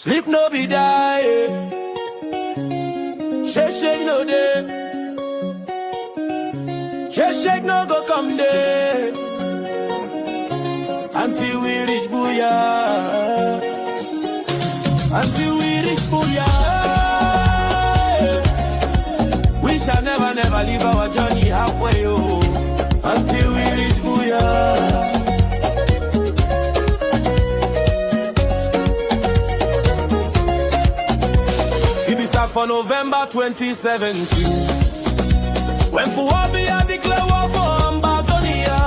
Sleep no be die. Shake no day. Shake no go come day. Until we reach Booyah. Until we reach Booyah. We shall never, never leave our journey halfway, oh. Until we reach Booyah. For November 2017, when Puwabia declare war for Ambazonia,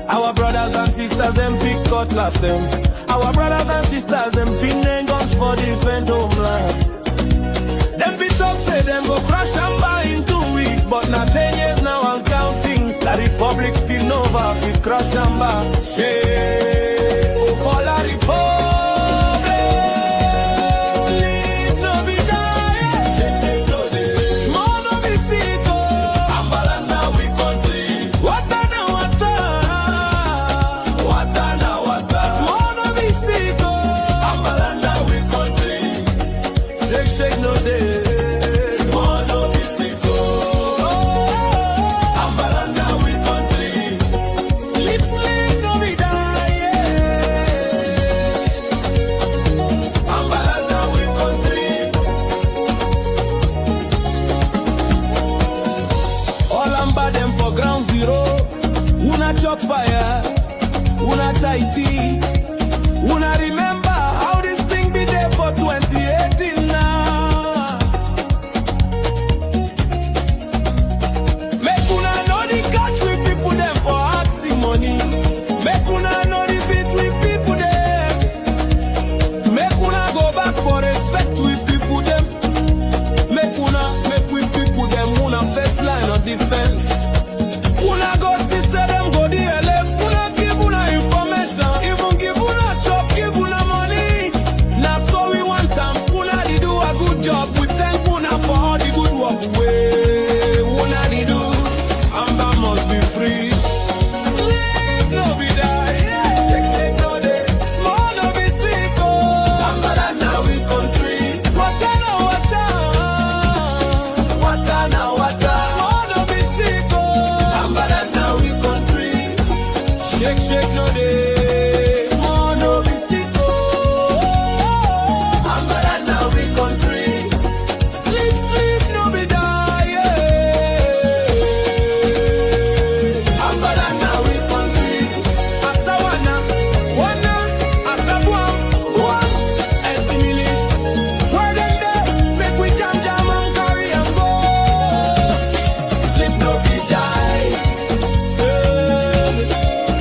our brothers and sisters them pick cutlass them. Our brothers and sisters them pin them guns for defend homeland. Them be talk say them go crash Amba in 2 weeks, but now 10 years now I'm counting. The Republic still nova fit crash Amba. Shame oh for la Republic. Chop fire, una tighty. Una remember how this thing be there for 2018 now. Make una know the catch with people them for asking money. Make una know the beat with people them. Make una go back for respect with people them. Make with people them una first line of defense. Una go see them go the LF, una give una information, even give una chop, give una money. Now so we want them, una di do a good job. We thank una for all the good work way. Una di do, Amba must be free. Sleep no be die, shake no day. Small no be sick, oh. Amba that now we country. Wata na wata, wata na wata. Small no be sick, oh. Amba that now we country. Shake no day. Small no be sick, oh. Amba that now we country. Sleep no be die. Amba that now we country. Asawana, wana, asabuam, buam, esimili. Where them there? Make we jam and carry and go. Sleep no be die.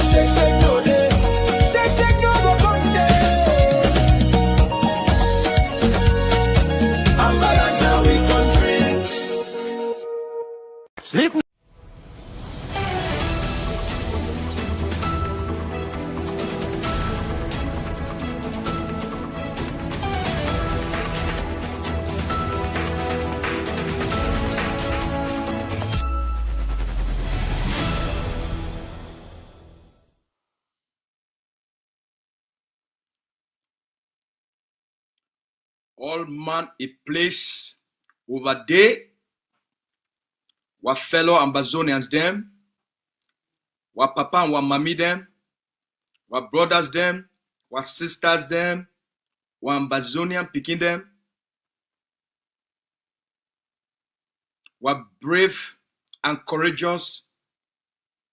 Shake no day. Shake no go come day. Amba that now we country. Sleep. All man a place over there. Wa fellow Ambazonians them. Wa papa and wa mommy them. Wa brothers them. Wa sisters them. Wa Ambazonian picking them. Wa brave and courageous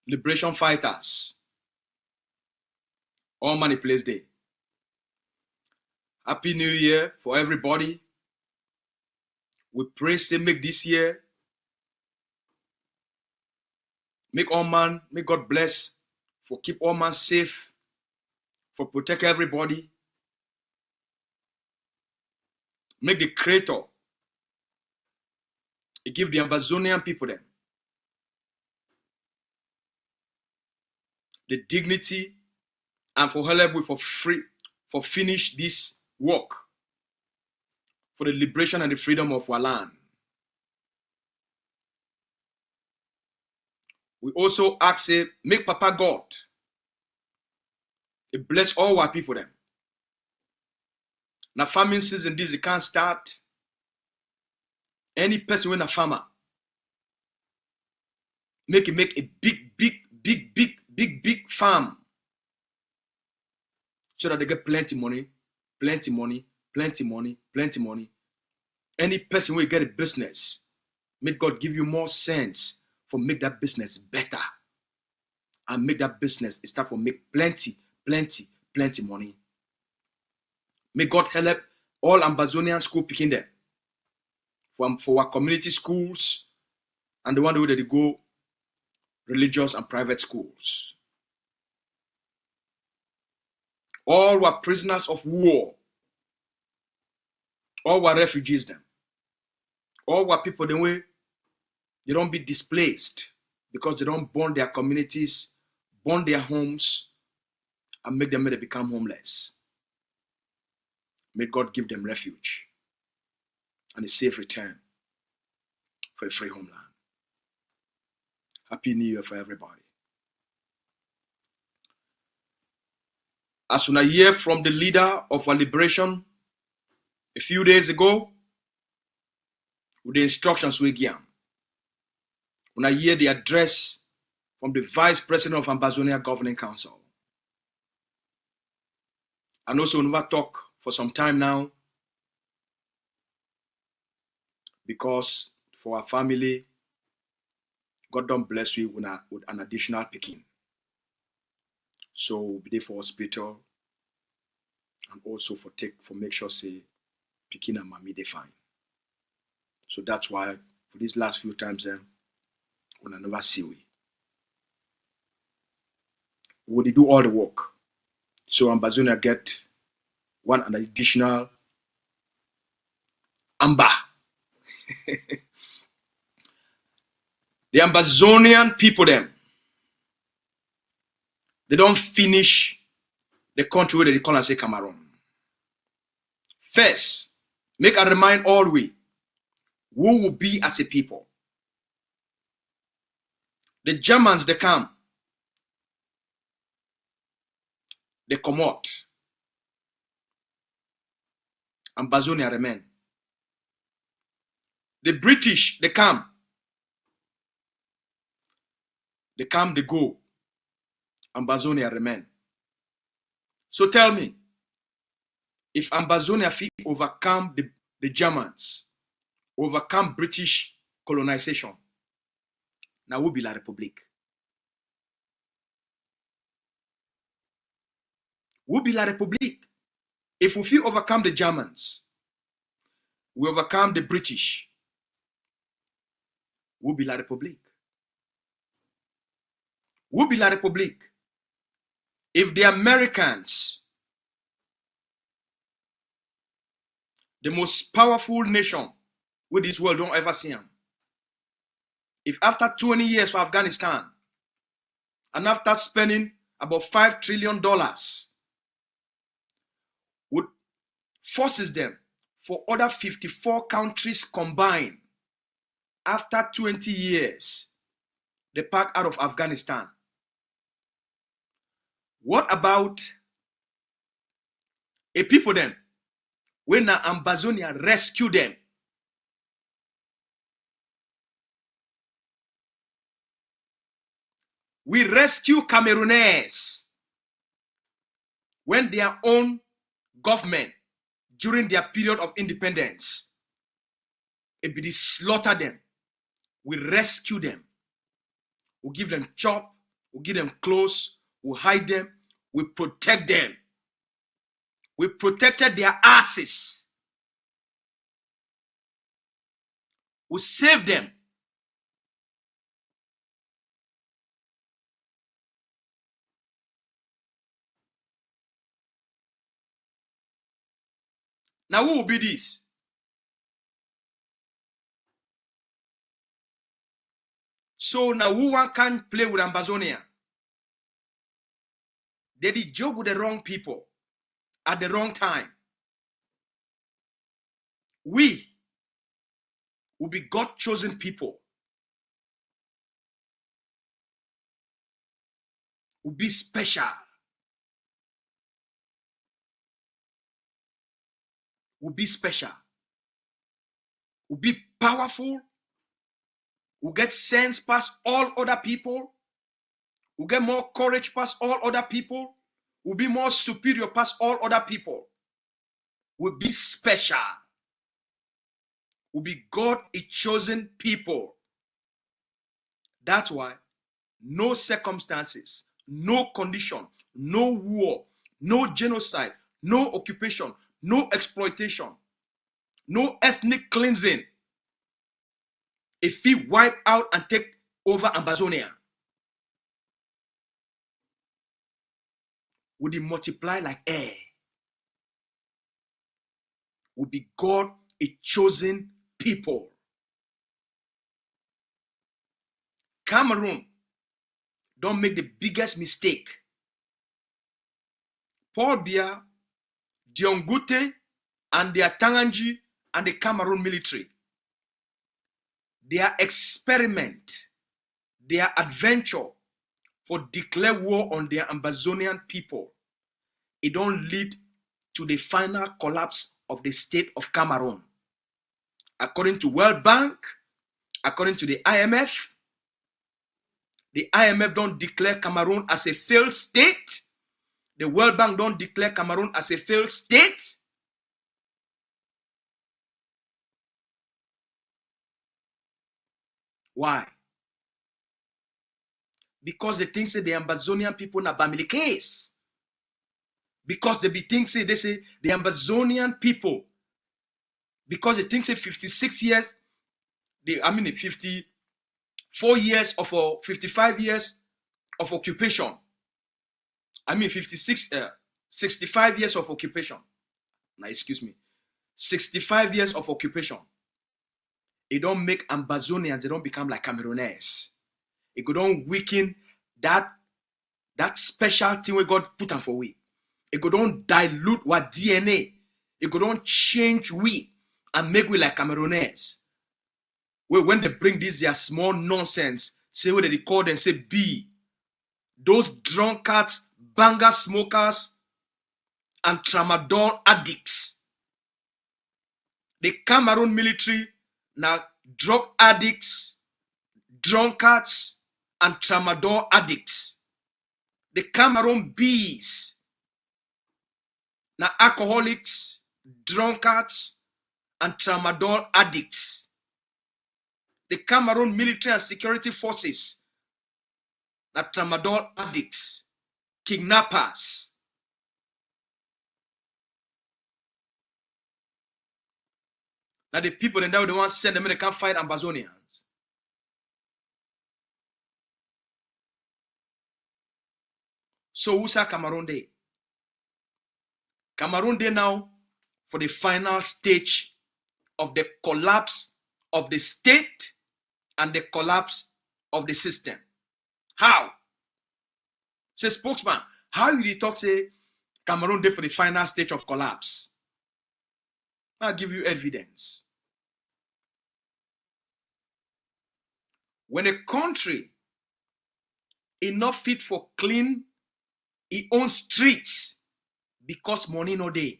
liberation fighters. All man a place there. Happy New Year for everybody. We pray, say, make this year, make all man, may God bless, for keep all man safe, for protect everybody. Make the Creator, He give the Ambazonian people them the dignity and for help for free, for finish this work for the liberation and the freedom of our land. We also ask, make Papa God bless all our people them. Now farming season this, it can't start. Any person when a farmer make a big farm so that they get plenty money. Any person will get a business, make God give you more sense for make that business better and make that business start for make plenty money. May God help all Ambazonian school picking them for our community schools and the one way that they go religious and private schools. All were prisoners of war. All were refugees them. All were people the way they don't be displaced because they don't burn their communities, burn their homes, and make them become homeless. May God give them refuge and a safe return for a free homeland. Happy New Year for everybody. As soon as I hear from the leader of our liberation a few days ago, with the instructions we give, when I hear the address from the Vice President of Ambazonia Governing Council, and also we never talk for some time now, because for our family, God don't bless you with an additional picking. So we'll be there for hospital and also for make sure say picking and mommy they fine. So that's why for these last few times when I never see we would do all the work. So Ambazonia get an additional amber. The Ambazonian people them, they don't finish the country where they call and say Cameroon. First, make a remind all we who will be as a people. The Germans they come, they come out. Ambazonia remain. The British they come, they go. Ambazonia remain. So tell me, if Ambazonia fit overcome the Germans, overcome British colonization, now we'll be la Republic. We'll be la Republic. If we feel overcome the Germans, we overcome the British, we'll be la Republic. We'll be la Republic. If the Americans, the most powerful nation with this world, don't ever see them, if after 20 years for Afghanistan, and after spending about $5 trillion, would forces them for other 54 countries combined, after 20 years, they pack out of Afghanistan. What about a people then, when Ambazonia rescue them? We rescue Cameroun'S when their own government, during their period of independence, it be slaughter them. We rescue them. We give them chop, we give them clothes, we hide them, we protect them. We protected their asses. We save them. Now who will be this? So now who one can play with Ambazonia? They did job with the wrong people at the wrong time. We will be God-chosen people. Will be special. will be special, will be powerful, will get sense past all other people, will get more courage past all other people, will be more superior past all other people, will be special, will be God a chosen people. That's why no circumstances, no condition, no war, no genocide, no occupation, no exploitation, no ethnic cleansing, if we wipe out and take over Ambazonia, would it multiply like air? Would be God a chosen people. Cameroon don't make the biggest mistake. Paul Biya, Diongute, and their Tanganji and the Cameroon military, their experiment, their adventure for declare war on their Ambazonian people, it don't lead to the final collapse of the state of Cameroon. According to World Bank, according to the IMF don't declare Cameroon as a failed state. The World Bank don't declare Cameroon as a failed state. Why? Because they think say the Ambazonian people na family case. Because they say the Ambazonian people, because they think say 56 years, 54 years or 55 years of occupation. 65 years of occupation. Now, excuse me. 65 years of occupation. It don't make Ambazonians, they don't become like Cameroun'S. It could don't weaken that special thing where God put on for we. It could don't dilute what DNA. It could don't change we and make we like Cameroun'S. When they bring this their small nonsense, say what they call them, say B. Those drunkards, banger smokers, and tramadol addicts. The Cameroon military now drug addicts, drunkards, and tramadol addicts. The Cameroon bees now alcoholics, drunkards, and tramadol addicts. The Cameroon military and security forces now tramadol addicts, kidnappers. Now the people in that they want to send them in, they can't fight Ambazonians. So who's that Cameroon Day? Cameroon Day now for the final stage of the collapse of the state and the collapse of the system. How? Say spokesman, how you talk say Cameroon Day for the final stage of collapse? I'll give you evidence. When a country is not fit for clean its own streets because money no day.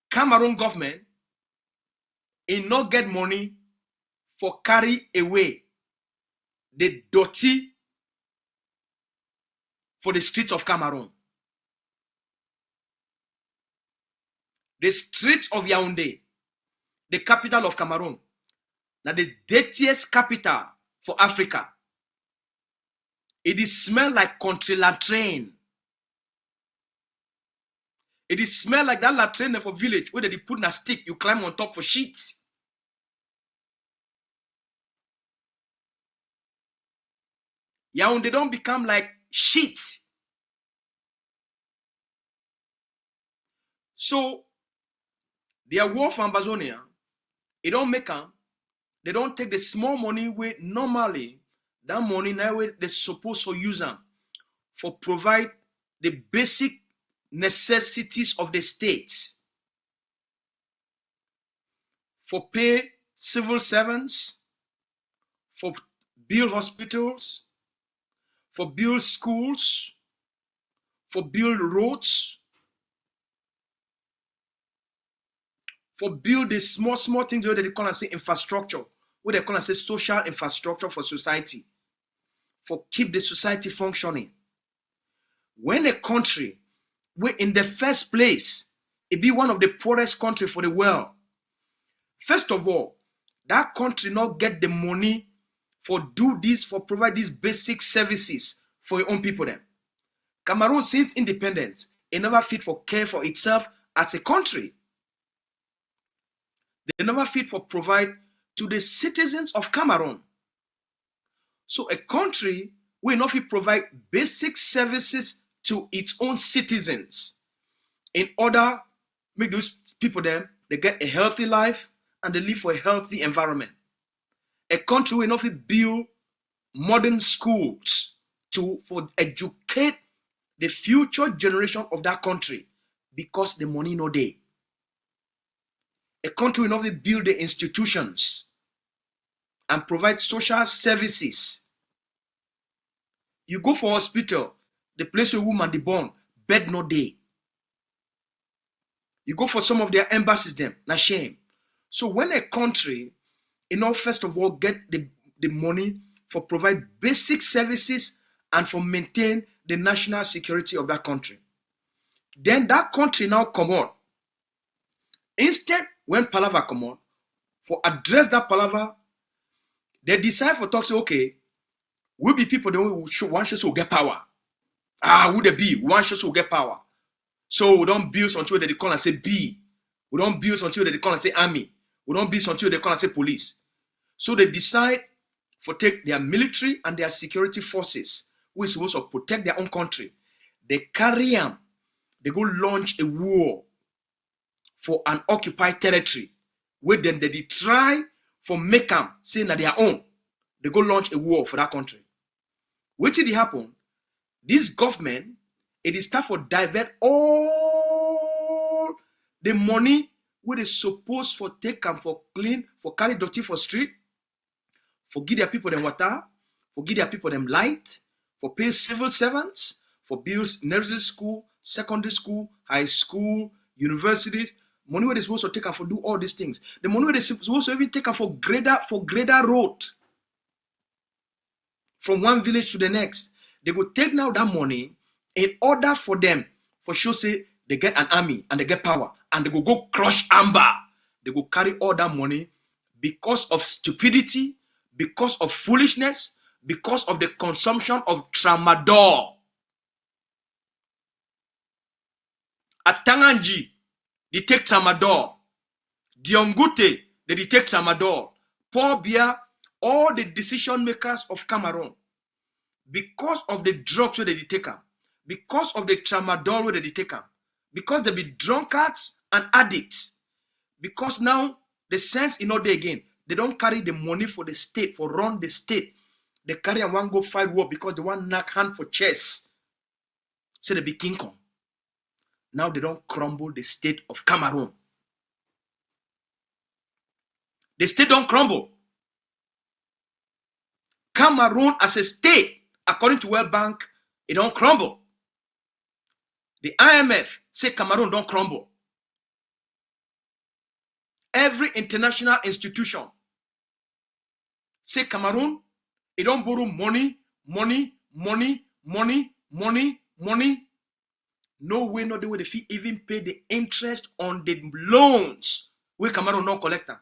Cameroon government is not get money for carry away the dirty for the streets of Cameroon. The streets of Yaoundé, the capital of Cameroon, now the dirtiest capital for Africa. It is smell like country latrine. It is smell like that latrine for village where they put in a stick, you climb on top for shit. Yaoundé don't become like shit. So their war for Ambazonia, it don't make them. They don't take the small money where normally that money now they're supposed to use them for provide the basic necessities of the state, for pay civil servants, for build hospitals, for build schools, for build roads, for build the small things where they call and say infrastructure, where they call and say social infrastructure for society, for keep the society functioning. When a country, where in the first place, it be one of the poorest country for the world, first of all, that country not get the money for do this, for provide these basic services for your own people then. Cameroon, since independence, it never fit for care for itself as a country. They never fit for provide to the citizens of Cameroon. So a country will not fit provide basic services to its own citizens in order make those people then they get a healthy life and they live for a healthy environment. A country will not fit build modern schools for educate the future generation of that country because the money no there. A country will not fit build the institutions and provide social services. You go for hospital, the place where woman they born, bed no day. You go for some of their embassies, them, na shame. So when a country, first of all, get the money for provide basic services and for maintain the national security of that country, then that country now come on. Instead, when Palava come on, for address that Palava, they decide for talk, say, okay, we be people that want us to get power. Who they be? We want us to get power. So we don't build until they call and say B. We don't build until they call and say army. We don't build until they call and say police. So they decide for take their military and their security forces, who is supposed to protect their own country. They carry them. They go launch a war for an occupied territory, where then they try for make them say na their own. They go launch a war for that country. What did it happen? This government, it is start for divert all the money where they supposed for take them for clean, for carry dirty for street, for give their people them water, for give their people them light, for pay civil servants, for build nursery school, secondary school, high school, universities. Money where they supposed to take them for do all these things. The money where they supposed to even take them for greater road from one village to the next. They go take now that money in order for them for sure say they get an army and they get power and they go crush Amba. They go carry all that money because of stupidity, because of foolishness, because of the consumption of tramadol. At Tanganji, they take tramadol. Diongute, they take tramadol. Paul Biya, all the decision makers of Cameroon, because of the drugs where they take them, because of the tramadol where they take them, because they be drunkards and addicts, because now the sense in order again, they don't carry the money for the state, for run the state. They carry and one go fight war because they want knock hand for chess. So they be King Kong. Now they don't crumble the state of Cameroon. The state don't crumble. Cameroon as a state, according to World Bank, it don't crumble. The IMF say Cameroon don't crumble. Every international institution say Cameroon, it don't borrow money. No way, not the way they even pay the interest on the loans where Cameroon don't collect them.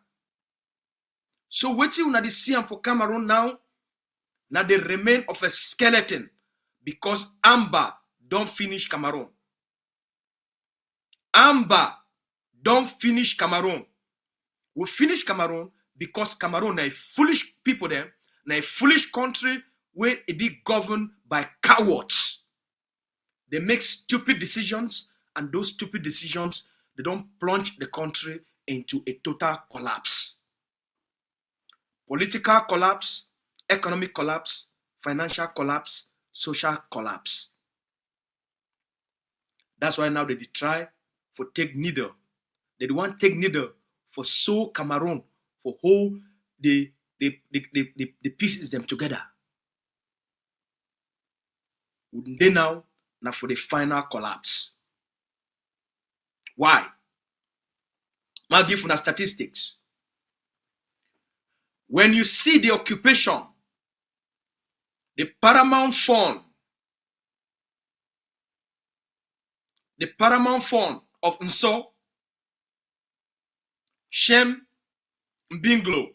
So waiting on the see for Cameroon now they remain of a skeleton because Amba don't finish Cameroon. Amba don't finish Cameroon. We finish Cameroon because Cameroon is a foolish people there, a foolish country where it be governed by cowards. They make stupid decisions, and those stupid decisions, they don't plunge the country into a total collapse. Political collapse, economic collapse, financial collapse, social collapse. That's why now they try for take needle. They want take needle for sew Cameroon, for hold the pieces them together. They now for the final collapse. Why? I'll give you statistics. When you see the occupation, the paramount fund of Nso, Shem, Mbinglo.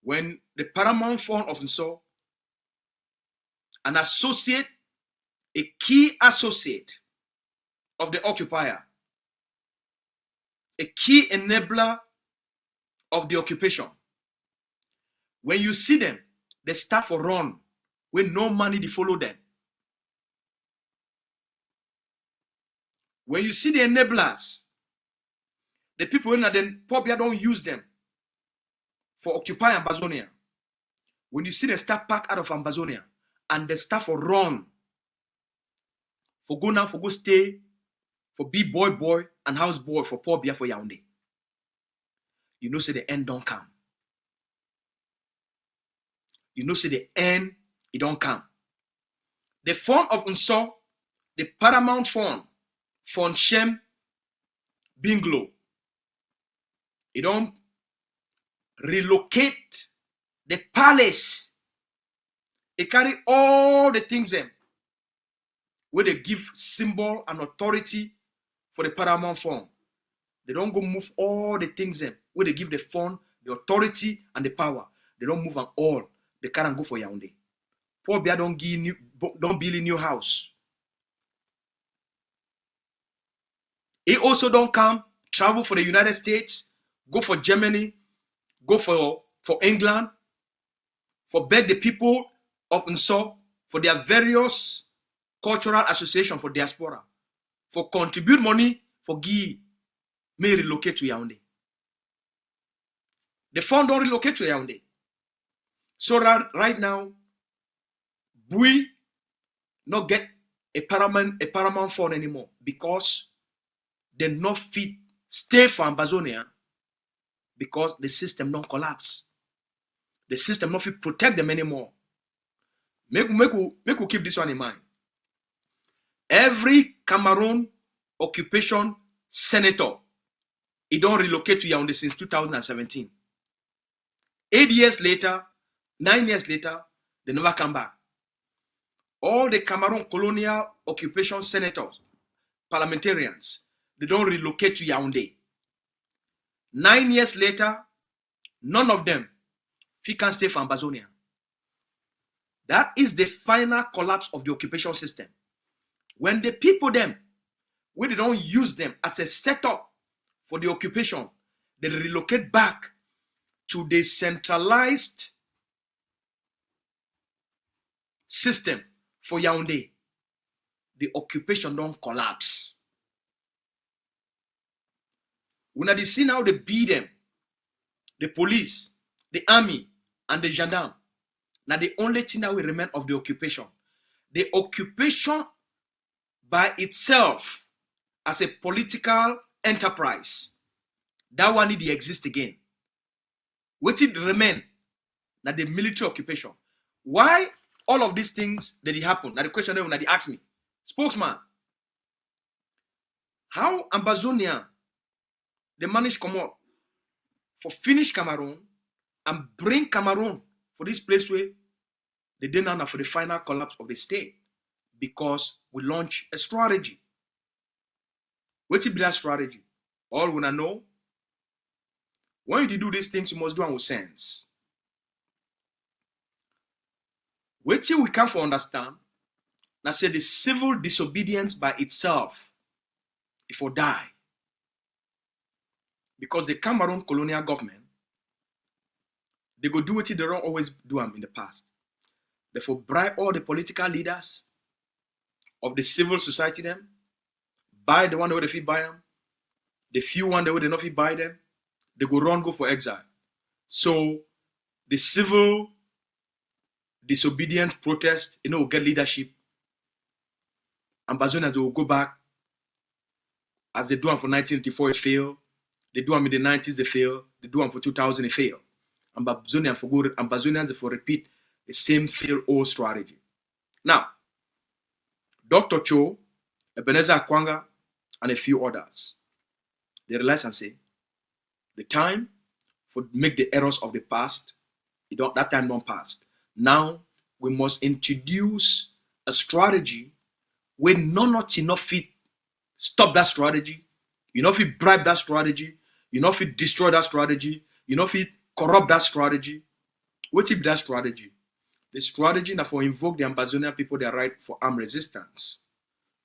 When the paramount fund of Nso, an associate, a key associate of the occupier, a key enabler of the occupation. When you see them, they start for run with no money to follow them. When you see the enablers, the people in the Pobia don't use them for occupy Ambazonia. When you see them start pack out of Ambazonia and they start for run, for go now, for go stay, for be boy and house boy for Pobia for Yaoundé. You know, say the end don't come. You know, say the end, it don't come. The fund of Nso, the paramount fund Shem, Binglo, it don't relocate the palace. It carry all the things them where they give symbol and authority for the paramount fund. They don't go move all the things them where they give the fund, the authority and the power. They don't move on all. They can't go for Yaoundé. Poor Bia don't build a new house. He also don't come, travel for the United States, go for Germany, go for England, for beg the people of Nso for their various cultural association for diaspora, for contribute money for Guy may relocate to Yaoundé. The fund don't relocate to Yaoundé. So right now, we not get a paramount fund anymore because they not fit stay for Ambazonia because the system don't collapse. The system not fit protect them anymore. Make we keep this one in mind. Every Cameroon occupation senator, he don't relocate to Yaoundé since 2017. 8 years later, 9 years later, they never come back. All the Cameroon colonial occupation senators, parliamentarians, they don't relocate to Yaoundé. 9 years later, none of them can stay for Ambazonia. That is the final collapse of the occupation system. When the people them, when they don't use them as a setup for the occupation, they relocate back to the centralized system for Yaoundé. The occupation don't collapse. When they see now they beat them, the police, the army, and the gendarme. Now the only thing that will remain of the occupation. The occupation by itself as a political enterprise, that one need to exist again. What it remain? Now the military occupation. Why all of these things did it happen? Now the question that they ask me, spokesman, how Ambazonia they manage come up for finish Cameroon and bring Cameroon for this place where they did not for the final collapse of the state because we launch a strategy. What's it be that strategy? All we know, when you do these things, you must do them with sense. Wait till we come for understand. Now say the civil disobedience by itself, it will die. Because the Cameroon colonial government, they go do what they don't always do them in the past. Therefore, bribe all the political leaders of the civil society them, buy the one that they fit buy them, the few one that they not fit buy them, they go for exile. So the civil disobedience protest, will get leadership. Ambazonians will go back as they do them for 1984, it failed. They do them in the 90s, they fail. They do them for 2000, they fail. Ambazonians for repeat the same failed old strategy. Now, Dr. Cho, Ebenezer Akwanga, and a few others. They realize and say, the time for make the errors of the past, that time don't pass. Now we must introduce a strategy where not enough fit stop that strategy, you know if it bribe that strategy, you know if it destroy that strategy, you know if it corrupt that strategy. What if that strategy? The strategy now for invoke the Ambazonian people their right for armed resistance.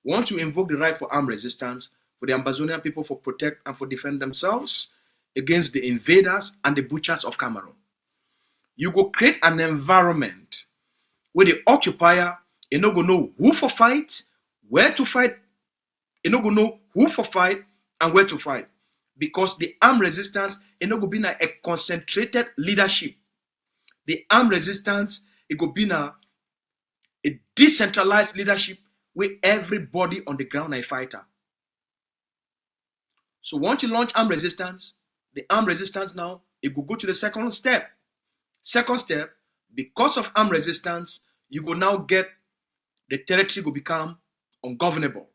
Once you invoke the right for armed resistance, for the Ambazonian people for protect and for defend themselves against the invaders and the butchers of Cameroon, you go create an environment where the occupier is not going to know who for fight, where to fight, is not going to know who for fight and where to fight. Because the armed resistance is not going to be a concentrated leadership. The armed resistance, it could be a decentralized leadership where everybody on the ground is a fighter. So once you launch armed resistance, the armed resistance now, it will go to the second step. Second step, because of armed resistance, you will now get the territory will become ungovernable.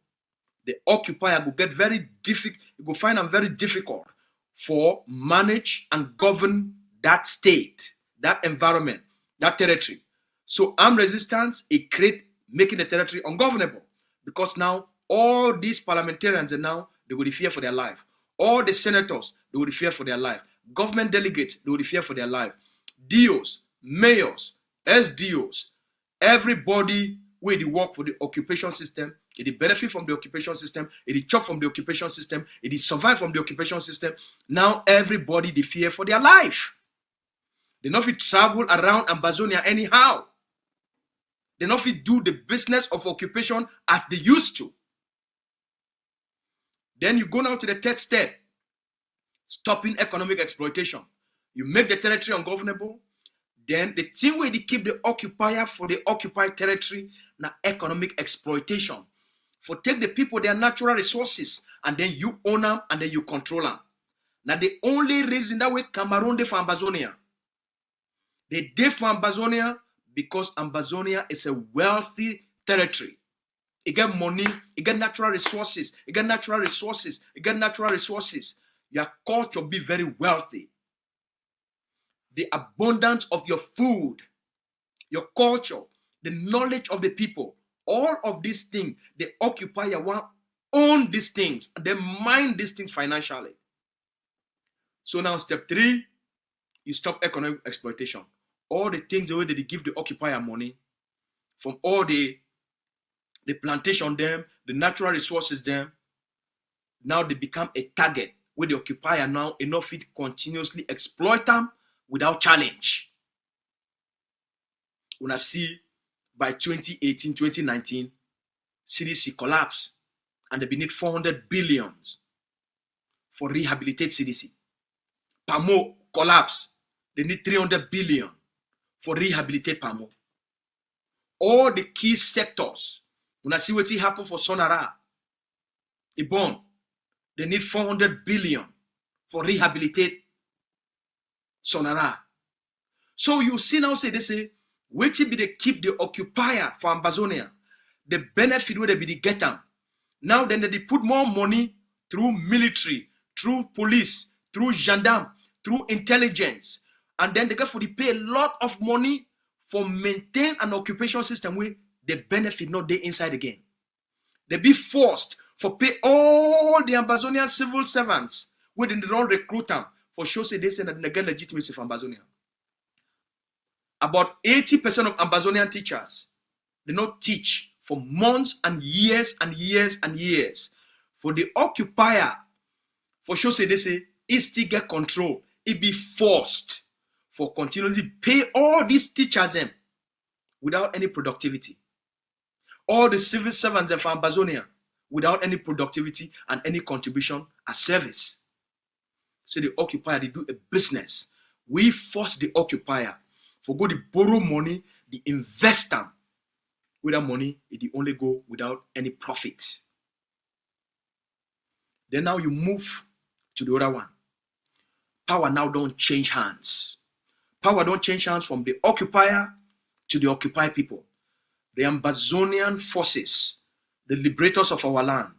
The occupier will get very difficult, it will find it very difficult for manage and govern that state, that environment, that territory. So armed resistance, it create making the territory ungovernable, because now all these parliamentarians are now, they will fear for their life. All the senators, they will fear for their life. Government delegates, they will fear for their life. DOs, mayors, SDOs, everybody where they work for the occupation system, it benefit from the occupation system, it chop from the occupation system, it survive from the occupation system. Now everybody they fear for their life. They not fit travel around Ambazonia anyhow. They not fit do the business of occupation as they used to. Then you go now to the third step, stopping economic exploitation. You make the territory ungovernable. Then the thing where they keep the occupier for the occupied territory, now economic exploitation. For take the people their natural resources and then you own them and then you control them. Now the only reason that way Cameroon dey for Ambazonia. They dey for Ambazonia because Ambazonia is a wealthy territory. It get money, it get natural resources, it get natural resources, it get natural resources. Your culture be very wealthy. The abundance of your food, your culture, the knowledge of the people, all of these things, the occupier want own these things and they mine these things financially. So now step 3, you stop economic exploitation. All the things the way that they give the occupier money, from all the plantation them, the natural resources them, now they become a target where the occupier now enough it continuously exploit them without challenge. When I see by 2018, 2019, CDC collapse and they need 400 billion for rehabilitate CDC. PAMO collapse, they need 300 billion for rehabilitate PAMO. All the key sectors, when I see what happen for Sonara, Ibon, they need 400 billion for rehabilitate Sonara. So you see now say they say, wait till they keep the occupier for Ambazonia, the benefit where they be get them. Now then they put more money through military, through police, through gendarme, through intelligence, and then they get for the pay a lot of money for maintain an occupation system where the benefit not there inside again. They be forced for pay all the Ambazonian civil servants where they don't recruit them for sure say they say that they get legitimacy from Ambazonia. About 80% of Ambazonian teachers, they not teach for months and years and years and years. For the occupier, for sure say they say, it still get control. It be forced for continually pay all these teachers them without any productivity. All the civil servants for Ambazonia without any productivity and any contribution as service. So the occupier, they do a business. We force the occupier for go to borrow money, the investor. With that money, it only go without any profit. Then now you move to the other one. Power now don't change hands. Power don't change hands from the occupier to the occupied people. The Ambazonian forces, the liberators of our land,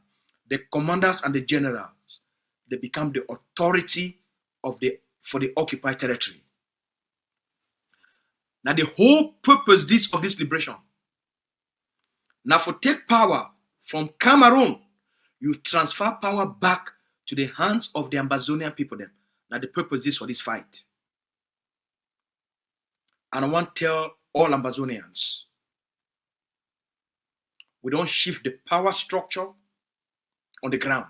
the commanders and the generals, they become the authority for the occupied territory. Now the whole purpose of this liberation. Now for take power from Cameroon, you transfer power back to the hands of the Ambazonian people then. Now the purpose is for this fight. And I want to tell all Ambazonians, we don't shift the power structure on the ground.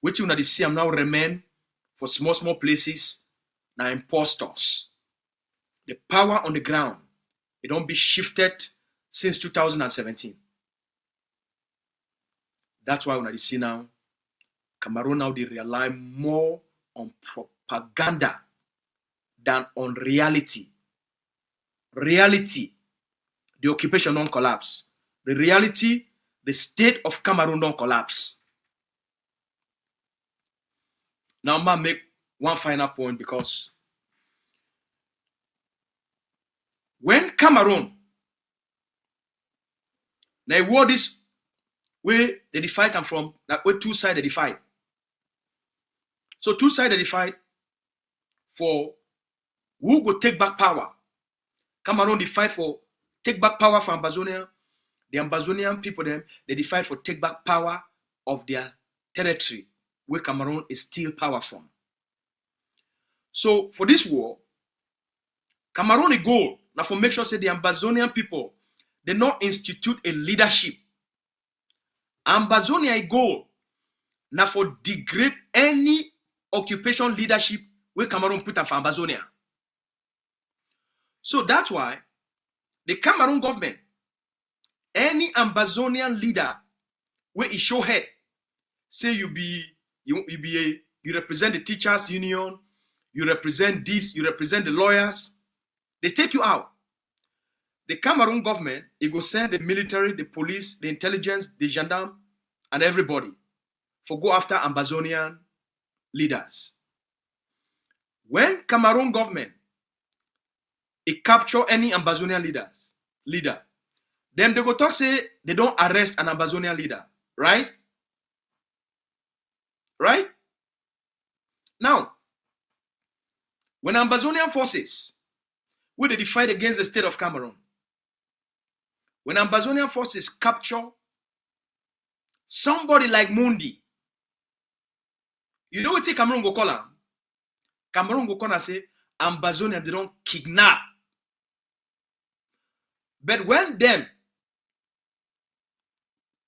Which you know, see, I'm now remain for small places, now impostors. The power on the ground, it don't be shifted since 2017. That's why when I see now, Cameroon now they rely more on propaganda than on reality. Reality, the occupation don't collapse. The reality, the state of Cameroon don't collapse. Now I'm going to make one final point, because when Cameroon, now war this way they fight and from that way two sides they fight. So two sides they fight for who go take back power. Cameroon they fight for take back power for Ambazonia. The Ambazonian people them they fight for take back power of their territory where Cameroon is still power from. So for this war, Cameroon is goal now for make sure say the Ambazonian people they not institute a leadership. Ambazonia is goal now for degrade any occupation leadership where Cameroon put up for Ambazonia. So that's why the Cameroon government, any Ambazonian leader where he show head, say you represent the teachers union, you represent this, you represent the lawyers, they take you out. The Cameroon government, it go send the military, the police, the intelligence, the gendarme, and everybody for go after Ambazonian leaders. When Cameroon government, it capture any Ambazonian leader, then they go talk say they don't arrest an Ambazonian leader, right? Right? Now, when Ambazonian forces, where they fight against the state of Cameroon, when Ambazonian forces capture somebody like Mundi, you know what Cameroon go call him? Cameroon go call and say, Ambazonia, they don't kidnap. But when them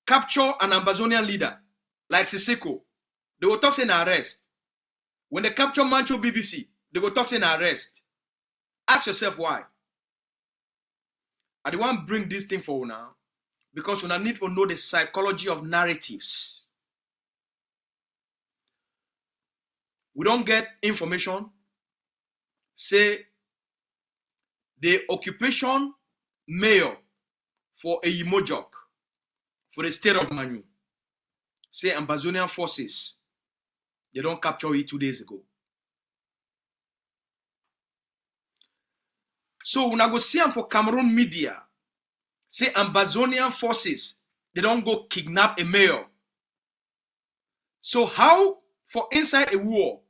capture an Ambazonian leader, like Siseko, they will talk saying arrest. When they capture Mancho BBC, they will talk saying arrest. Ask yourself why. I don't want to bring this thing for you now, because you need to know the psychology of narratives. We don't get information. Say the occupation mayor for a Imojok for the state of Manu, say Ambazonian forces, they don't capture it 2 days ago. So when I go see them for Cameroon media, say Ambazonian forces, they don't go kidnap a mayor. So how for inside a war,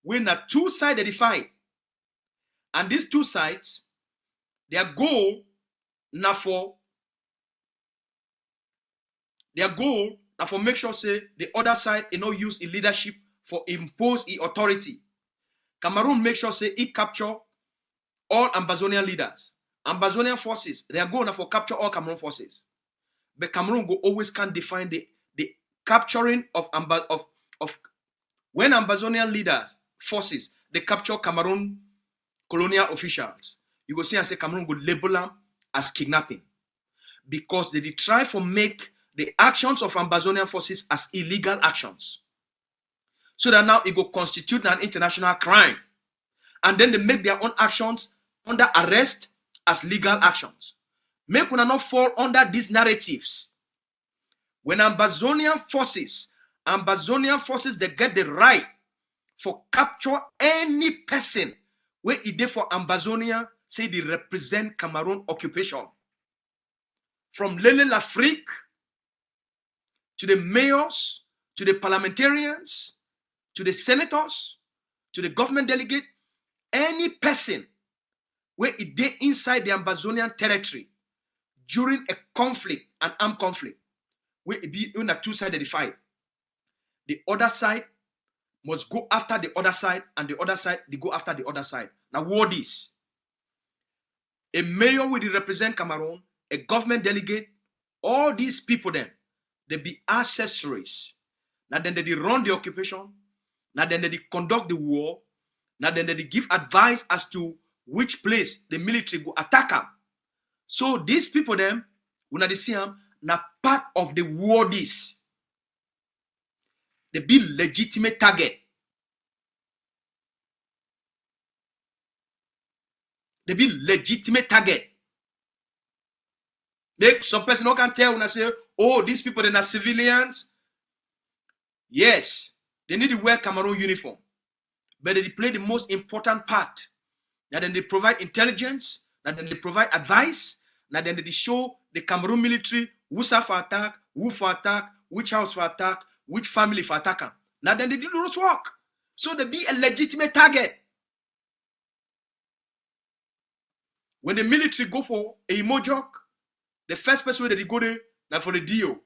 when the two sides they fight, and these two sides, their goal now for make sure say the other side use a leadership for impose the authority. Cameroon make sure say it capture all Ambazonian leaders. Ambazonian forces, they are going for capture all Cameroon forces. But Cameroon always can define the capturing of when Ambazonian leaders, forces, they capture Cameroon colonial officials. You go see and say Cameroon go label them as kidnapping. Because they try to make the actions of Ambazonian forces as illegal actions. So that now it will constitute an international crime. And then they make their own actions under arrest as legal actions. Make one not fall under these narratives. When Ambazonian forces, they get the right for capture any person where it did for Ambazonia, say they represent Cameroon occupation. From Lele l'Afrique to the mayors, to the parliamentarians, to the senators, to the government delegate, any person where it dey inside the Ambazonian territory during a conflict, an armed conflict, where it be in a two-sided fight. The other side must go after the other side, and the other side, they go after the other side. Now, what is? A mayor will represent Cameroon, a government delegate, all these people then, they be accessories. Now then they run the occupation, now then they conduct the war, now then they give advice as to which place the military go attack them. So these people then, when they see them, now part of the war this. They be legitimate target. They be legitimate target. Make some person who can tell when I say, oh, these people they are civilians. Yes, they need to wear Cameroon uniform, but they play the most important part. Now then they provide intelligence. Now then they provide advice. Now then they show the Cameroon military who for attack, who for attack, which house for attack, which family for attack. Now then they do those work. So they be a legitimate target. When the military go for a mojok, the first person where they go there now for the deal.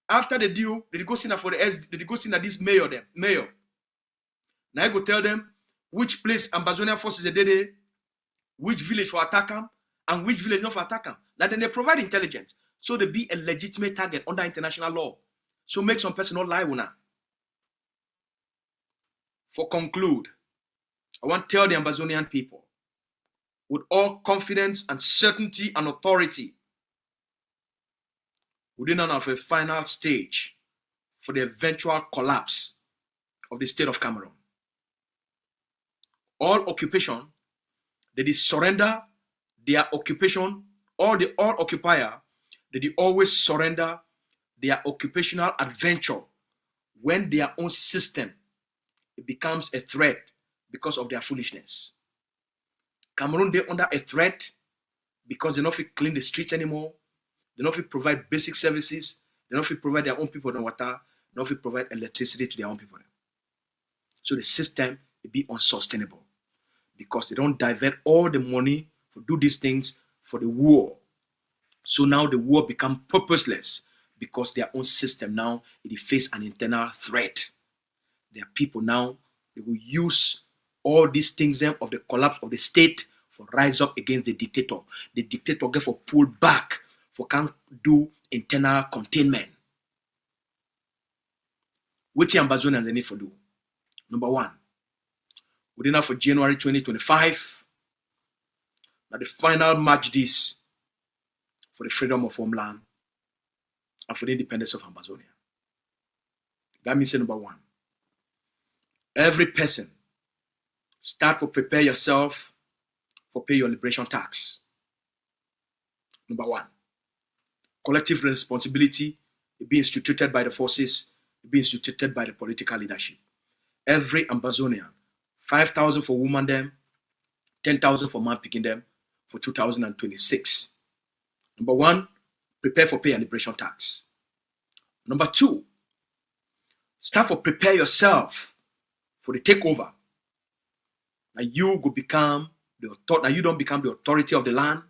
After the deal, they go see now for the S, they go see now this mayor them. Mayor. Now I go tell them which place Ambazonian forces are there, which village for attack them, and which village not for attack them. Now then they provide intelligence. So they be a legitimate target under international law. So make some person not lie una. For conclude, I want to tell the Ambazonian people with all confidence and certainty and authority, we did not have a final stage for the eventual collapse of the state of Cameroon. All occupation, they did surrender their occupation, all occupier, they did always surrender their occupational adventure when their own system it becomes a threat because of their foolishness. Cameroon, they're under a threat because they don't feel clean the streets anymore. They don't feel provide basic services. They don't feel provide their own people the water. They don't feel provide electricity to their own people. So the system will be unsustainable because they don't divert all the money to do these things for the war. So now the war become purposeless because their own system now it face an internal threat. Their people now they will use all these things then of the collapse of the state for rise up against the dictator. The dictator get for pull back for can't do internal containment. What's the Ambazonians they need for do? Number one, within for January 2025, now the final match this for the freedom of homeland and for the independence of Ambazonia. That means number one, every person start to prepare yourself for pay your liberation tax. Number one, collective responsibility will be instituted by the forces, will be instituted by the political leadership. Every Ambazonian, 5,000 for women them, 10,000 for man picking them for 2026. Number one, prepare for pay and liberation tax. Number two, start to prepare yourself for the takeover. Now you go become the authority. Now you don't become the authority of the land.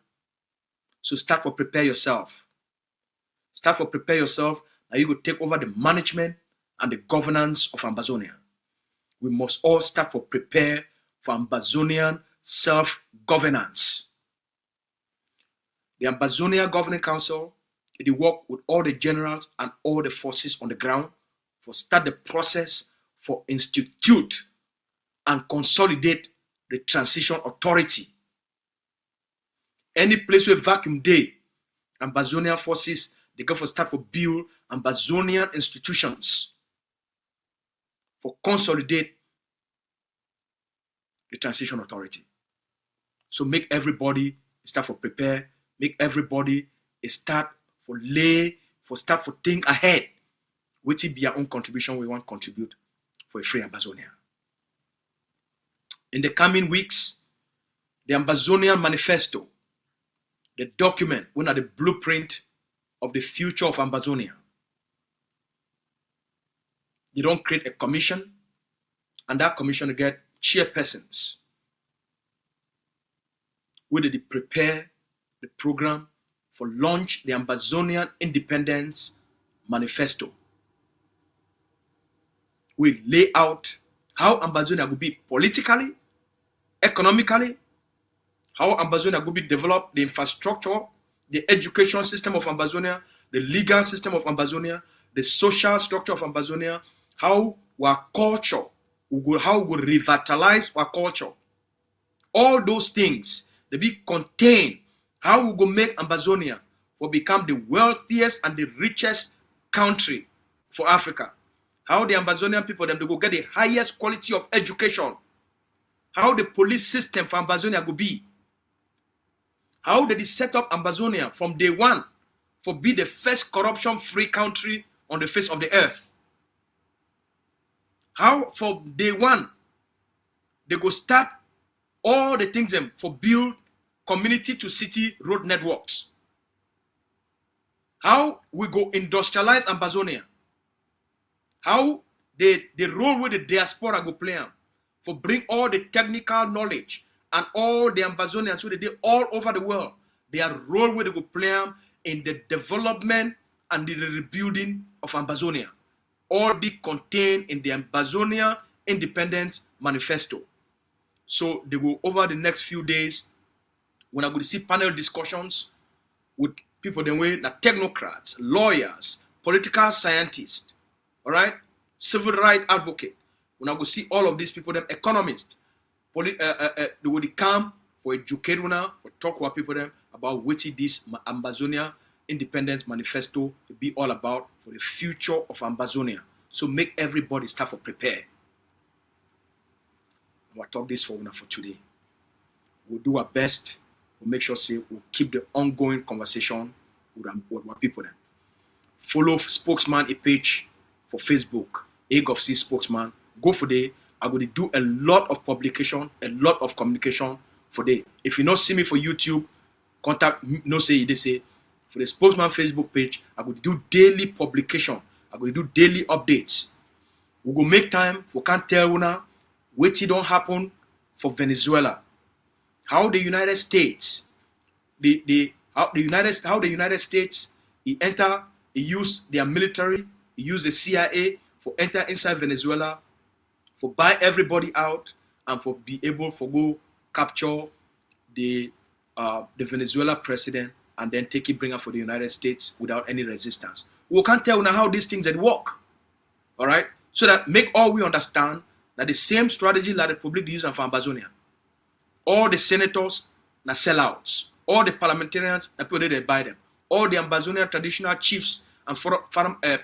So start to prepare yourself. Start to prepare yourself. Now you go take over the management and the governance of Ambazonia. We must all start to prepare for Ambazonian self-governance. The Ambazonia Governing Council, it work with all the generals and all the forces on the ground for start the process for institute and consolidate the transition authority. Any place where vacuum day, Ambazonian forces, they go for start for build Ambazonian institutions for consolidate the transition authority. So make everybody start for prepare, make everybody start for think ahead. Which will be your own contribution we want to contribute for a free Ambazonia. In the coming weeks, the Ambazonian manifesto, the document, one of the blueprint of the future of Ambazonia, They don't create a commission, and that commission get chairpersons where they prepare the program for launch the Ambazonian Independence Manifesto. We lay out how Ambazonia will be politically, economically, how Ambazonia will be developed, the infrastructure, the education system of Ambazonia, the legal system of Ambazonia, the social structure of Ambazonia, how our culture, how we revitalize our culture. All those things, they be contained. How we go make Ambazonia for become the wealthiest and the richest country for Africa. How the Ambazonian people, them, they go get the highest quality of education. How the police system for Ambazonia will be. How they set up Ambazonia from day one for be the first corruption-free country on the face of the earth. How from day one they go start all the things them for build community to city road networks. How we go industrialize Ambazonia. How the role with the diaspora go play for bring all the technical knowledge and all the Ambazonians who they did all over the world, their role with they go play in the development and the rebuilding of Ambazonia. All be contained in the Ambazonia Independence Manifesto. So they will, over the next few days, when I go to see panel discussions with people then way, technocrats, lawyers, political scientists, all right, civil rights advocate. When I go see all of these people, them economists, they will come for educate for talk with people them about what this Ambazonia Independence Manifesto to be all about for the future of Ambazonia. So make everybody start for prepare. We'll talk this for today. We'll do our best. We'll make sure we'll keep the ongoing conversation with our people then. Follow Spokesman a page for Facebook, AGOFC Spokesman. Go for day. I'm going to do a lot of publication, a lot of communication for day. If you not see me for YouTube, contact me, no say they say. For the Spokesman Facebook page, I'm going to do daily publication. I'm going to do daily updates. We will make time for can't tell you now what don't happen for Venezuela. How the United States, how the United States, he use their military, he use the CIA for enter inside Venezuela, for buy everybody out, and for be able for go capture the Venezuela president and then take it bring up for the United States without any resistance. We can't tell now how these things that work. All right, so that make all we understand that the same strategy that the Republic use for Ambazonia. All the senators na sellouts. All the parliamentarians na people they buy them. All the Ambazonian traditional chiefs and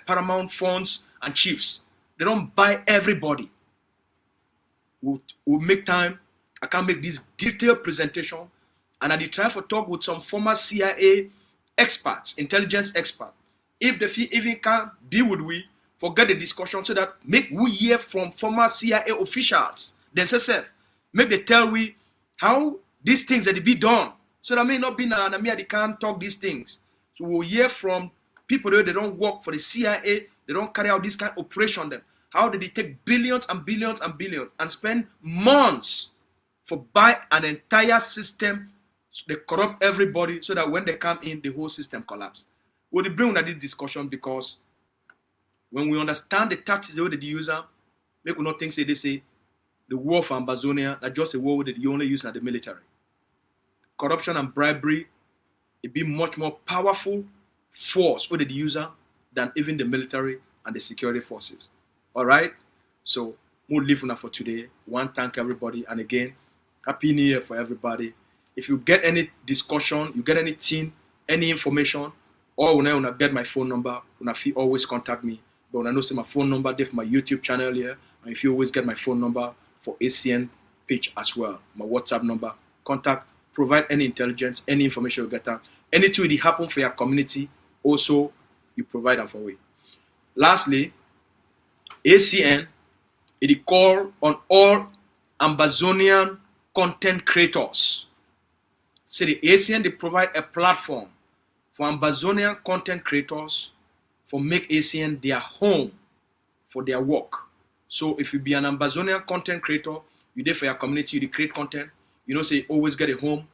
paramount funds and chiefs, they don't buy everybody. We'll make time. I can make this detailed presentation, and I did try to talk with some former CIA experts, intelligence experts. If they feel even can be with we, forget the discussion so that make we hear from former CIA officials themselves. Make they tell we how these things that they be done. So that may not be na me they can't talk these things. So we'll hear from people that they don't work for the CIA, they don't carry out this kind of operation them. How did they take billions and billions and billions and spend months for buy an entire system? So they corrupt everybody so that when they come in, the whole system collapse. We'll bring on this discussion because when we understand the tactics the way they use them, make we not think say they say the war for Ambazonia that just a war that you only use at the military. Corruption and bribery, it be much more powerful force with the user than even the military and the security forces. All right, so we'll leave for today. One, thank everybody, and again, happy New Year for everybody. If you get any discussion, you get anything, any information, or when I get my phone number, when I feel always contact me. But when I know see my phone number, there for my YouTube channel here, and if you always get my phone number for ACN page as well, my WhatsApp number, contact, provide any intelligence, any information you get out, anything that happen for your community, also you provide them for it. Lastly, ACN, it call on all Ambazonian content creators. So the ACN, they provide a platform for Ambazonian content creators for make ACN their home for their work. So if you be an Ambazonian content creator, you there for your community, you create content. You know, say always get a home.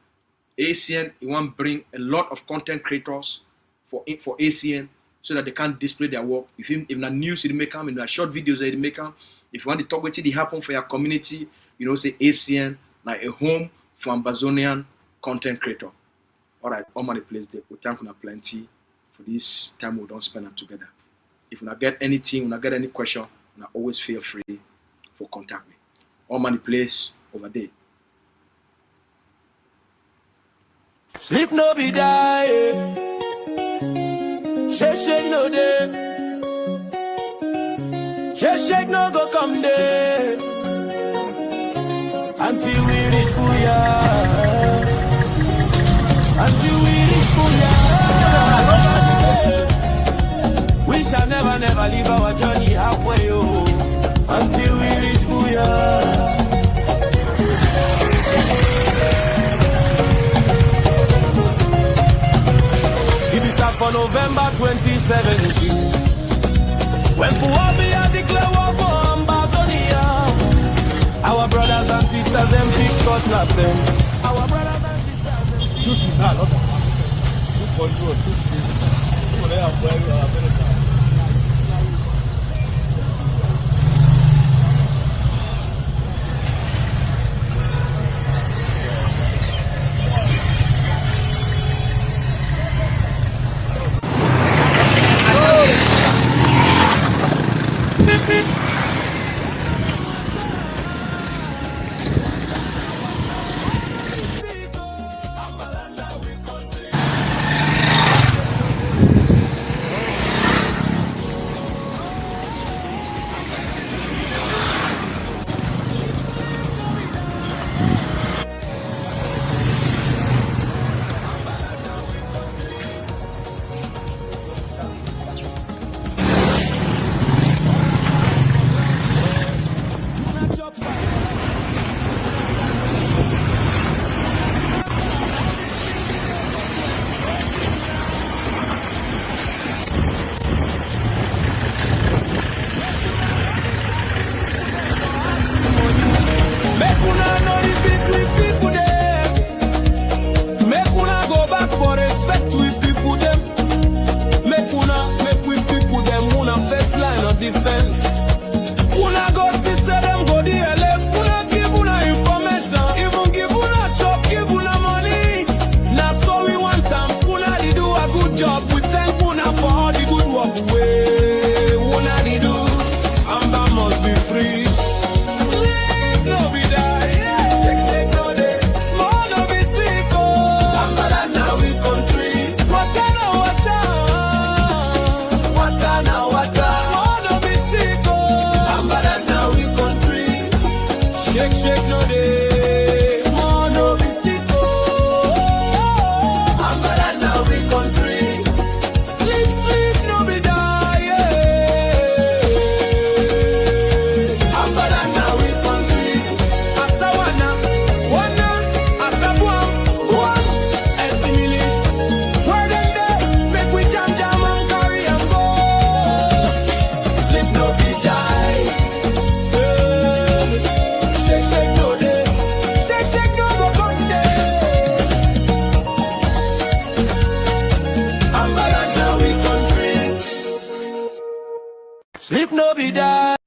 ACN, you want to bring a lot of content creators for ACN so that they can display their work. If na news you make them, if na short videos you make them, if you want to talk with it happen for your community, you know, say ACN, like a home for Ambazonian content creator. All right, all money place there. We thank you plenty for this time we don't spend them together. If you not get anything, you not get any question, you always feel free for contact me. All money place over there. Sleep no be die, shake no day, shake no go come day, until we reach Booyah, until we reach Booyah. We shall never leave our journey halfway, oh, until we reach Booyah. For November 2017, when Puwabia declare war for Ambazonia, our brothers and sisters them pick cutlass them. Our brothers and sisters. Sleep no be die.